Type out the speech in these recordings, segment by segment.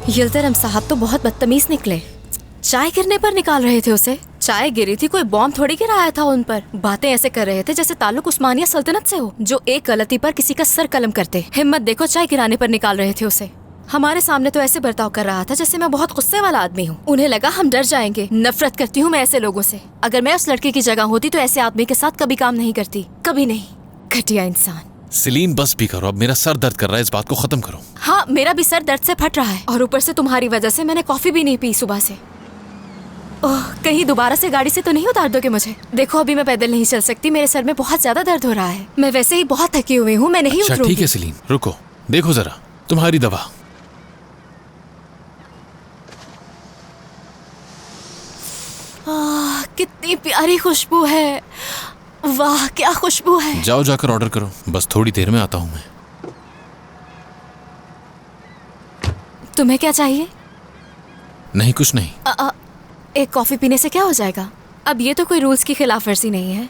यिल्दरम साहब तो बहुत बदतमीज निकले। चाय गिरने पर निकाल रहे थे उसे। चाय गिरी थी, कोई बॉम्ब थोड़ी गिराया था उन पर। बातें ऐसे कर रहे थे जैसे ताल्लुक उस्मानिया सल्तनत से हो, जो एक गलती पर किसी का सर कलम करते। हिम्मत देखो, चाय गिराने पर निकाल रहे थे उसे। हमारे सामने तो ऐसे बर्ताव कर रहा था जैसे मैं बहुत गुस्से वाला आदमी हूँ। उन्हें लगा हम डर जाएंगे। नफरत करती हूँ मैं ऐसे लोगों से। अगर मैं उस लड़के की जगह होती तो ऐसे आदमी के साथ कभी काम नहीं करती, कभी नहीं। घटिया इंसान। सलीम बस भी करो, अब मेरा सर दर्द कर रहा है, इस बात को खत्म करो। हाँ, मेरा भी सर दर्द से फट रहा है और ऊपर से तुम्हारी वजह से मैंने कॉफी भी नहीं पी सुबह से। ओह, कहीं दोबारा से गाड़ी से तो नहीं उतार दोगे मुझे? देखो अभी मैं पैदल नहीं चल सकती, मेरे सर में बहुत ज्यादा दर्द हो रहा है। मैं वैसे ही बहुत थकी हुई हूँ, मैं नहीं उतरूंगी। ठीक है सलीम, रुको, देखो जरा तुम्हारी दवा। कितनी प्यारी खुशबू है। वाह क्या खुशबू है। जाओ जाकर ऑर्डर करो, बस थोड़ी देर में आता हूँ मैं। तुम्हें क्या चाहिए? नहीं कुछ नहीं। एक कॉफी पीने से क्या हो जाएगा? अब ये तो कोई रूल्स की खिलाफ वर्जी नहीं है।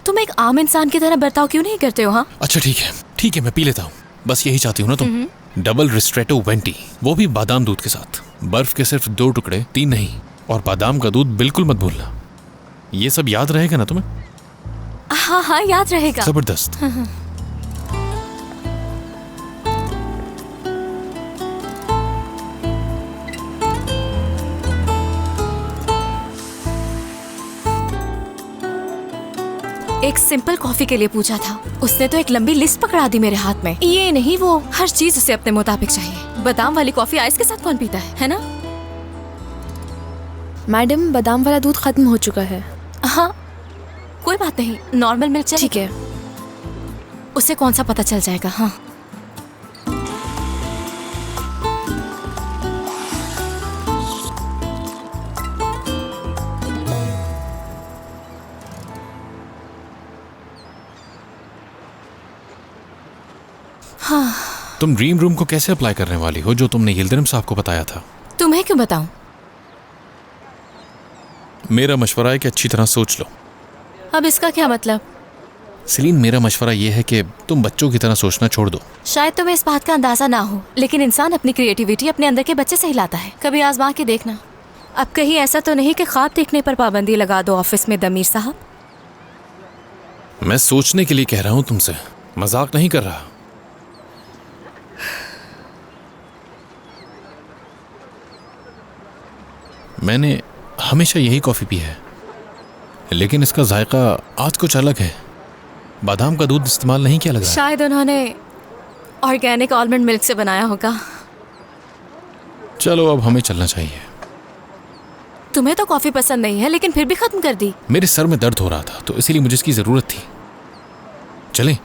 तुम एक आम इंसान की तरह बर्ताव क्यों नहीं करते हो? हाँ अच्छा ठीक है मैं पी लेता हूँ। बस यही चाहती हूँ ना तुम? डबल रिस्ट्रेटो वेंटी, वो भी बादाम दूध के साथ। बर्फ के सिर्फ 2 टुकड़े, 3 नहीं। और बादाम का दूध बिल्कुल मत भूलना। ये सब याद रहेगा ना तुम्हें? हाँ हाँ याद रहेगा। जबरदस्त। एक सिंपल कॉफी के लिए पूछा था, उसने तो एक लंबी लिस्ट पकड़ा दी मेरे हाथ में। ये नहीं वो, हर चीज उसे अपने मुताबिक चाहिए। बादाम वाली कॉफी आइस के साथ कौन पीता है ना? मैडम, बादाम वाला दूध खत्म हो चुका है। हाँ कोई बात नहीं, नॉर्मल मिल्क चाहिए। ठीक है। उसे कौन सा पता चल जाएगा। हाँ तुम ड्रीम रूम को कैसे अप्लाई करने वाली हो, जो तुमने यिल्दरम साहब को बताया था? तुम्हें क्यों बताऊं? मेरा मशवरा है कि अच्छी तरह सोच लो। अब इसका क्या मतलब? सलीम, मेरा मशवरा यह है कि तुम बच्चों की तरह सोचना छोड़ दो। शायद तुम्हें इस बात का अंदाजा ना हो, लेकिन इंसान अपनी क्रिएटिविटी अपने अंदर के बच्चे से ही लाता है। कभी आजमा के देखना। अब कहीं ऐसा तो नहीं कि ख्वाब देखने पर पाबंदी लगा दो ऑफिस में दमीर साहब। मैं सोचने के लिए कह रहा हूं तुमसे, मजाक नहीं कर रहा। मैंने हमेशा यही कॉफी पी है, लेकिन इसका जायका आज कुछ अलग है। बादाम का दूध इस्तेमाल नहीं किया लग रहा है। शायद उन्होंने ऑर्गेनिक आलमंड मिल्क से बनाया होगा। चलो अब हमें चलना चाहिए। तुम्हें तो कॉफी पसंद नहीं है, लेकिन फिर भी खत्म कर दी। मेरे सर में दर्द हो रहा था तो इसीलिए मुझे इसकी जरूरत थी। चलें?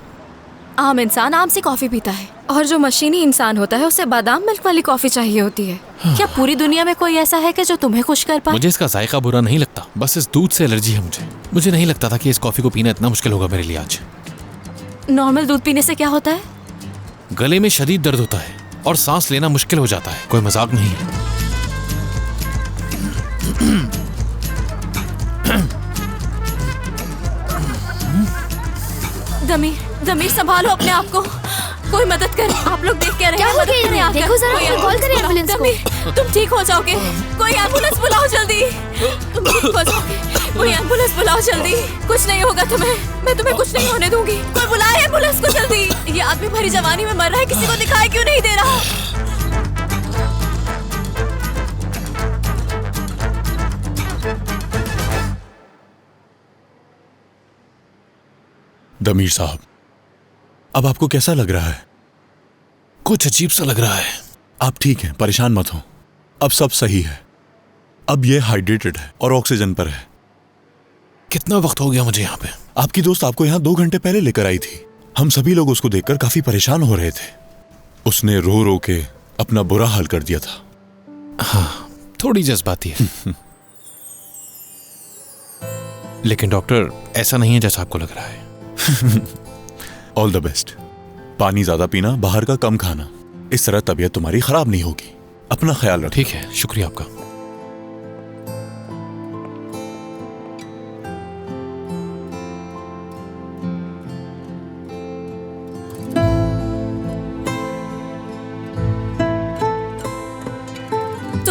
आम इंसान आम सी कॉफी पीता है, और जो मशीनी इंसान होता है उसे बादाम मिल्क वाली कॉफी चाहिए होती है। क्या पूरी दुनिया में कोई ऐसा है कि जो तुम्हें खुश कर पाए? मुझे इसका जायका बुरा नहीं लगता, बस इस दूध से एलर्जी है मुझे नहीं लगता था कि इस कॉफी को पीना इतना मुश्किल होगा मेरे लिए आज। नॉर्मल दूध पीने से क्या होता है? गले में शदीद दर्द होता है और सांस लेना मुश्किल हो जाता है। कोई मजाक नहीं है। दमीर संभालो अपने आप को। कोई मदद कर। आप लोग देख क्या रहे हैं? मदद करें आकर। देखो जरा, कॉल करें एम्बुलेंस को। तुम ठीक हो जाओगे। कोई एम्बुलेंस बुलाओ जल्दी। तुम ठीक हो जाओगे। कोई एम्बुलेंस बुलाओ जल्दी। कुछ नहीं होगा तुम्हें, मैं तुम्हें कुछ नहीं होने दूंगी। कोई बुलाए एम्बुलेंस को जल्दी। ये आदमी भरी जवानी में मर रहा है, किसी को दिखाई क्यों नहीं दे रहा? दमीर साहब, अब आपको कैसा लग रहा है? कुछ अजीब सा लग रहा है। आप ठीक हैं, परेशान मत हो। अब सब सही है। अब ये हाइड्रेटेड है और ऑक्सीजन पर है। कितना वक्त हो गया मुझे यहाँ पे? आपकी दोस्त आपको यहाँ 2 घंटे पहले लेकर आई थी। हम सभी लोग उसको देखकर काफी परेशान हो रहे थे। उसने रो रो के अपना बुरा हाल कर दिया था। हाँ, थोड़ी जज्बाती है। लेकिन डॉक्टर, ऐसा नहीं है जैसा आपको लग रहा है। All the best. पानी ज्यादा पीना, बाहर का कम खाना। इस तरह तबीयत तुम्हारी खराब नहीं होगी। अपना ख्याल रखो। ठीक है, शुक्रिया आपका।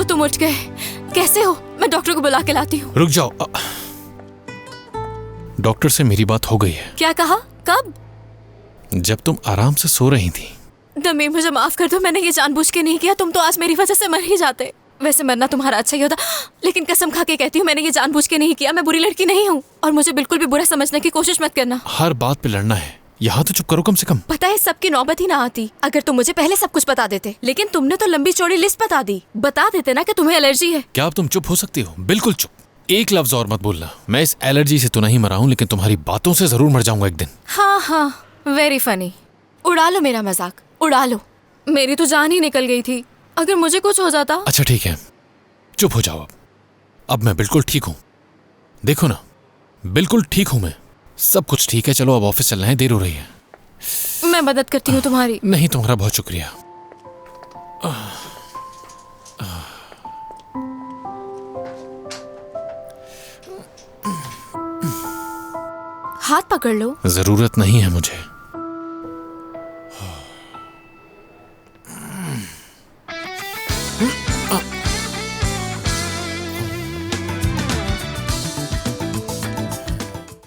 तुम उठ गए? कैसे हो? मैं डॉक्टर को बुला के लाती हूँ। रुक जाओ। डॉक्टर से मेरी बात हो गई है। क्या कहा? कब? जब तुम आराम से सो रही थी। दमी, मुझे माफ कर दो, मैंने ये जानबूझ के नहीं किया। तुम तो आज मेरी वजह से मर ही जाते। वैसे मरना तुम्हारा अच्छा ही होता, लेकिन कसम खा के कहती हूँ मैंने ये जानबूझ के नहीं किया। मैं बुरी लड़की नहीं हूँ और मुझे बिल्कुल भी बुरा समझने की कोशिश मत करना। हर बात पे लड़ना है, यहाँ तो चुप करो कम से कम। पता है सबकी नौबत ही ना आती अगर तुम मुझे पहले सब कुछ बता देते, लेकिन तुमने तो लंबी चौड़ी लिस्ट बता दी। बता देते ना कि तुम्हें एलर्जी है। क्या अब तुम चुप हो सकती हो? बिल्कुल चुप। एक लफ्ज और मत बोलना। मैं इस एलर्जी से तो नहीं मरा हूँ, लेकिन तुम्हारी बातों से जरूर मर जाऊंगा एक दिन। हाँ, वेरी फनी। उड़ा लो मेरा मजाक, उड़ा लो। मेरी तो जान ही निकल गई थी। अगर मुझे कुछ हो जाता। अच्छा ठीक है, चुप हो जाओ। अब मैं बिल्कुल ठीक हूँ। देखो ना, बिल्कुल ठीक हूँ मैं। सब कुछ ठीक है। चलो अब ऑफिस चलना है, देर हो रही है। मैं मदद करती हूँ तुम्हारी। नहीं, तुम्हारा बहुत शुक्रिया। हाथ पकड़ लो। जरूरत नहीं है मुझे।